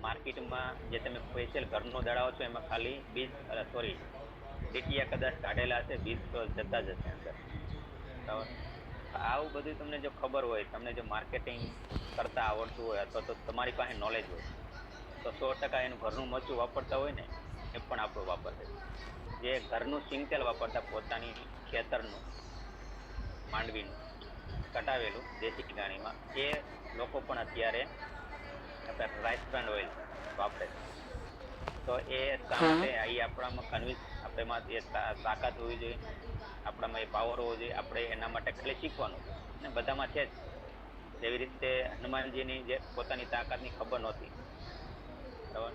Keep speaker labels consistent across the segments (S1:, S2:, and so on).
S1: માર્કેટમાં જે તમે સ્પેશિયલ ઘરનો દળાવો છો એમાં ખાલી બીજ ડીટીયા કદાચ કાઢેલા હશે, બીજ તો જતા જ હશે અંદર. બરાબર. આવું બધું તમને જો ખબર હોય, તમને જો માર્કેટિંગ કરતા આવડતું હોય અથવા તો તમારી પાસે નોલેજ હોય તો 100% એનું ઘરનું મરચું વાપરતા હોય ને એ પણ આપણું વાપરશે. જે ઘરનું સિંગતેલ વાપરતા પોતાની ખેતરનું માંડવીનું કટાવેલું દેશી ગાણીમાં, એ લોકો પણ અત્યારે આપણે રાઈસ બ્રાન્ડ ઓઇલ વાપરે છે. તો એ શા માટે? એ આપણામાં કન્વિન્સ, આપણામાં એ તાકાત હોવી જોઈએ, આપણામાં એ પાવર હોવો જોઈએ. આપણે એના માટે ખાલી શીખવાનું છે અને બધામાં છે જ. જેવી રીતે હનુમાનજીની જે પોતાની તાકાતની ખબર નહોતી, બરાબર,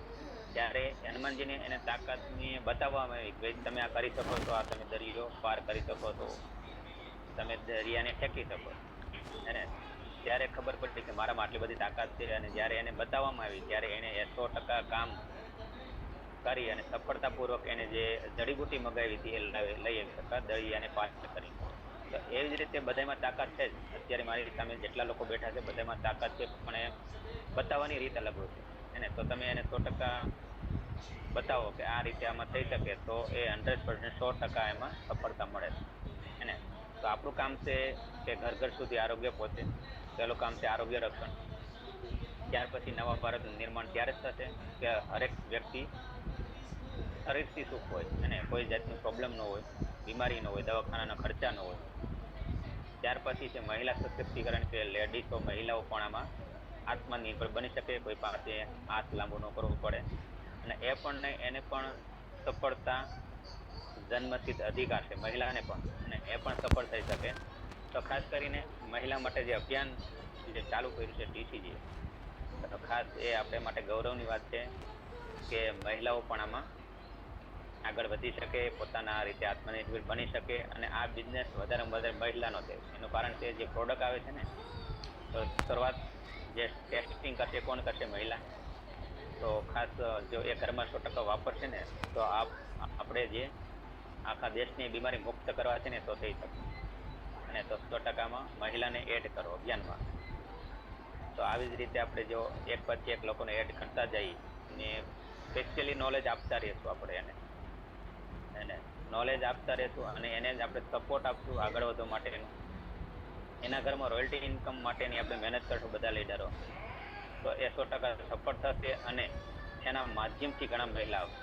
S1: ત્યારે હનુમાનજીને એને તાકાતની બતાવવામાં આવી કે તમે આ કરી શકો છો, આ તમે દરિયો પાર કરી શકો છો, તમે દરિયાને ઠેકી શકો. એને ત્યારે ખબર પડી કે મારામાં આટલી બધી તાકાત છે. અને જ્યારે એને બતાવવામાં આવી ત્યારે એને 100% કામ કરી અને સફળતાપૂર્વક એને જે જડીબુટ્ટી મગાવી હતી એ લઈ આવી શકા દરિયાને પાર કરી. તો એવી જ રીતે બધામાં તાકાત છે જ. અત્યારે મારી સામે જેટલા લોકો બેઠા છે બધામાં તાકાત છે, પણ એ બતાવવાની રીત અલગ હોય છે. એને તો તમે એને 100% બતાવો કે આ રીતે આમાં થઈ શકે તો એ 100% 100% એમાં સફળતા મળે છે એને. તો આપણું કામ છે કે ઘર ઘર સુધી આરોગ્ય પહોંચે. પહેલું કામ છે આરોગ્ય રક્ષણ. ત્યાર પછી નવા ભારતનું નિર્માણ ત્યારે જ થશે કે હરેક વ્યક્તિ શરીરથી સુખ હોય અને કોઈ જાતની પ્રોબ્લેમ ન હોય, બીમારી ન હોય, દવાખાનાના ખર્ચા ન હોય. ત્યાર પછી છે મહિલા સશક્તિકરણ, કે લેડીઝો, મહિલાઓ પણ આમાં આત્મનિર્ભર બની શકે, કોઈ પાસે હાથ લાંબો ન કરવો પડે. અને એ પણ નહીં, એને પણ સફળતા જન્મસિદ્ધ અધિકાર છે મહિલાને પણ, અને એ પણ સફળ થઈ શકે. તો ખાસ કરીને મહિલા માટે જે અભિયાન જે ચાલુ કર્યું છે ટીસીજી, તો ખાસ એ આપણે માટે ગૌરવની વાત છે કે મહિલાઓ પણ આમાં આગળ વધી શકે, પોતાના રીતે આત્મનિર્ભર બની શકે. અને આ બિઝનેસ વધારેમાં વધારે મહિલાનો છે. એનું કારણ છે જે પ્રોડક્ટ આવે છે ને, તો શરૂઆત જે ટેસ્ટિંગ કરશે કોણ કરશે? મહિલા. તો ખાસ જો એ ઘરમાં 100% વાપરશે ને તો આપણે જે આખા દેશની બીમારી મુક્ત કરવા છે ને તો થઈ શકે. અને તો 100%માં મહિલાને એડ કરો અભિયાનમાં. તો આવી જ રીતે આપણે જો એક પછી એક લોકોને એડ કરતા જઈએ અને સ્પેશિયલી નોલેજ આપતા રહીશું, આપણે એને નોલેજ આપતા રહીશું અને એને જ આપણે સપોર્ટ આપશું આગળ વધવા માટેનું. એના ઘરમાં રોયલ્ટી ઇન્કમ માટેની આપણે મહેનત કરશું બધા લીડરો, તો એ 100% સફળ થશે. અને એના માધ્યમથી ઘણા મહિલા આવશે.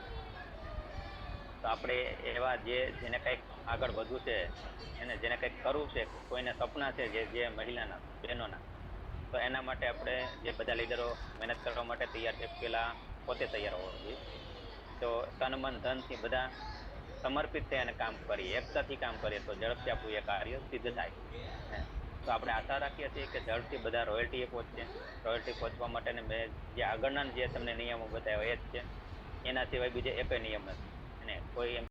S1: તો આપણે એવા જેને કંઈક આગળ વધવું છે, એને જેને કંઈક કરવું છે, કોઈને સપના છે જે મહિલાના, બહેનોના, તો એના માટે આપણે જે બધા લીડરો મહેનત કરવા માટે તૈયાર છે, પેલા પોતે તૈયાર હોવો જોઈએ. તો તન મન ધનથી બધા સમર્પિત થઈ અને કામ કરીએ, એકતાથી કામ કરીએ તો ઝડપથી આપણું એ કાર્ય સિદ્ધ થાય. તો આપણે આશા રાખીએ છીએ કે ઝડપથી બધા રોયલ્ટી પહોંચશે. રોયલ્ટી પહોંચવા માટે મેં જે આગળના જે તમને નિયમો બતાવ્યા એ જ છે. એના સિવાય બીજે એક નિયમ નથી. અને કોઈ એમ